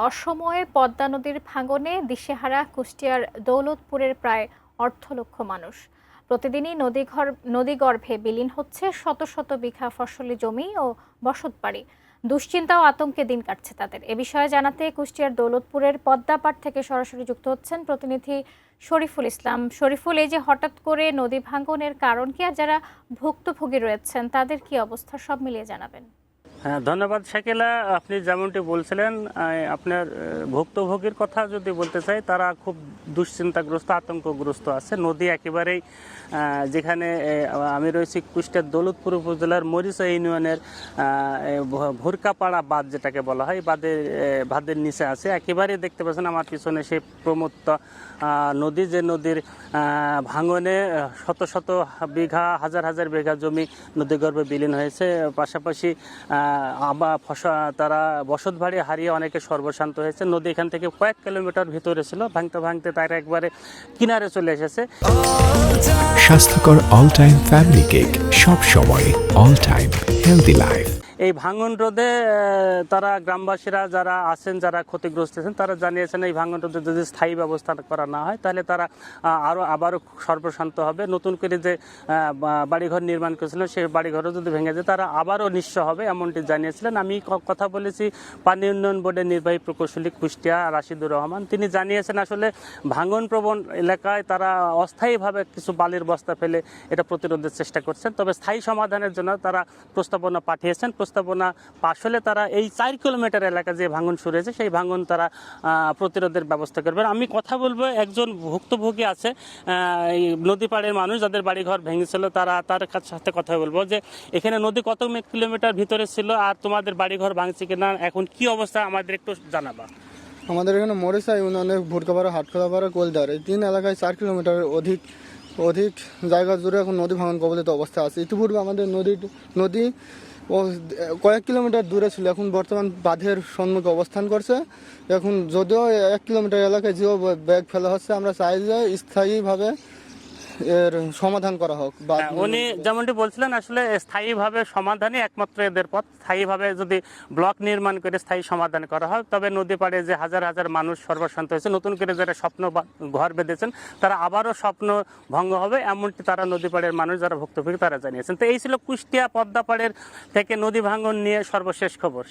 অসময়ে পদ্মা নদীর ভাঙনে দিশেহারা কুষ্টিয়ার দৌলতপুরের প্রায় অর্ধলক্ষ মানুষ। প্রতিদিনই নদীগর্ভে বিলীন হচ্ছে শত শত বিঘা ফসলি জমি ও বসতবাড়ি। দুশ্চিন্তা ও আতঙ্কে দিন কাটছে তাদের। এ বিষয়ে জানাতে কুষ্টিয়ার দৌলতপুরের পদ্মাপাড় থেকে সরাসরি যুক্ত হচ্ছেন প্রতিনিধি শরীফুল ইসলাম। শরীফুল, এই যে হঠাৎ করে নদী ভাঙনের কারণ কি, আর যারা ভুক্তভোগী রয়েছেন তাদের কি অবস্থা, সব মিলিয়ে জানাবেন। হ্যাঁ, ধন্যবাদ শাকিলা। আপনি যেমনটি বলছিলেন, আপনার ভুক্তভোগীর কথা যদি বলতে চাই, তারা খুব দুশ্চিন্তাগ্রস্ত, আতঙ্কগ্রস্ত আছে। নদী একেবারেই, যেখানে আমি রয়েছি কুষ্টিয়ার দৌলতপুর উপজেলার মরিচা ইউনিয়নের ভুরকাপাড়া বাঁধ যেটাকে বলা হয়, বাঁধের নিচে আছে। একেবারেই দেখতে পাচ্ছেন আমার পিছনে সেই প্রমত্ত নদী, যে নদীর ভাঙনে শত শত বিঘা, হাজার হাজার বিঘা জমি নদীগর্ভে বিলীন হয়েছে। পাশাপাশি তারা বসত বাড়ি হারিয়ে অনেকে সর্বশান্ত হয়েছে। নদী এখান থেকে কয়েক কিলোমিটার ভিতরে ছিল, ভাঙতে ভাঙতে তারা একবারে কিনারে চলে এসেছে। স্বাস্থ্যকর অল টাইম ফ্যামিলি কেক, সব সময় অল টাইম হেলদি লাইফ। এই ভাঙন রোধে তারা গ্রামবাসীরা যারা আছেন, যারা ক্ষতিগ্রস্ত আছেন, তারা জানিয়েছেন এই ভাঙন রোধে যদি স্থায়ী ব্যবস্থা করা না হয় তাহলে তারা আবারও সর্বশান্ত হবে। নতুন করে যে বাড়িঘর নির্মাণ করেছিলেন সেই বাড়িঘরও যদি ভেঙে যায় তারা আবারও নিঃস্ব হবে, এমনটি জানিয়েছিলেন। আমি কথা বলেছি পানি উন্নয়ন বোর্ডের নির্বাহী প্রকৌশলী কুষ্টিয়া রাশিদুর রহমান। তিনি জানিয়েছেন আসলে ভাঙন প্রবণ এলাকায় তারা অস্থায়ীভাবে কিছু বালির বস্তা ফেলে এটা প্রতিরোধের চেষ্টা করছেন, তবে স্থায়ী সমাধানের জন্য তারা প্রস্তাবনা পাঠিয়েছেন। প্রস্তাবনা পাশ হলে তারা এই 4 কিলোমিটার এলাকা যে ভাঙন শুরু হয়েছে সেই ভাঙন তারা প্রতিরোধের ব্যবস্থা করবেন। আমি কথা বলবো, একজন ভুক্তভোগী আছে, এই নদী পাড়ের মানুষ যাদের বাড়িঘর ভেঙেছিল, তার সাথে কথা বলবো যে এখানে নদী কত কিলোমিটার ভিতরে ছিল আর তোমাদের বাড়িঘর ভাঙছে কিনা, এখন কি অবস্থা আমাদের একটু জানাবা। আমাদের এখানে মরিচা ইউনিয়নের ভুরকাপাড়া, হাটখোলাপাড়া, কোলদার এই 3 এলাকায় 4 কিলোমিটারের অধিক জায়গা জুড়ে এখন নদী ভাঙন কবলিত অবস্থা আছে। ইতিপূর্বে আমাদের নদী ও কয়েক কিলোমিটার দূরে ছিল, এখন বর্তমান বাঁধের সম্মুখে অবস্থান করছে। এখন যদিও 1 কিলোমিটার এলাকায় জিও ব্যাগ ফেলা হচ্ছে, আমরা চাই যে স্থায়ীভাবে এর সমাধান করা হোক। উনি যেমনটি বলছিলেন, আসলে স্থায়ীভাবে সমাধানই একমাত্র এদের পথ। স্থায়ীভাবে যদি ব্লক নির্মাণ করে স্থায়ী সমাধান করা হয় তবে নদী পাড়ে যে হাজার হাজার মানুষ সর্বশান্ত হয়েছে, নতুন করে যারা স্বপ্ন ঘর বেঁধেছেন তারা আবারও স্বপ্ন ভঙ্গ হবে, এমনটি তারা নদী পাড়ের মানুষ যারা ভুক্তভোগী তারা জানিয়েছেন। তো এই ছিল কুষ্টিয়া পদ্মাপাড়ের থেকে নদী ভাঙন নিয়ে সর্বশেষ খবর।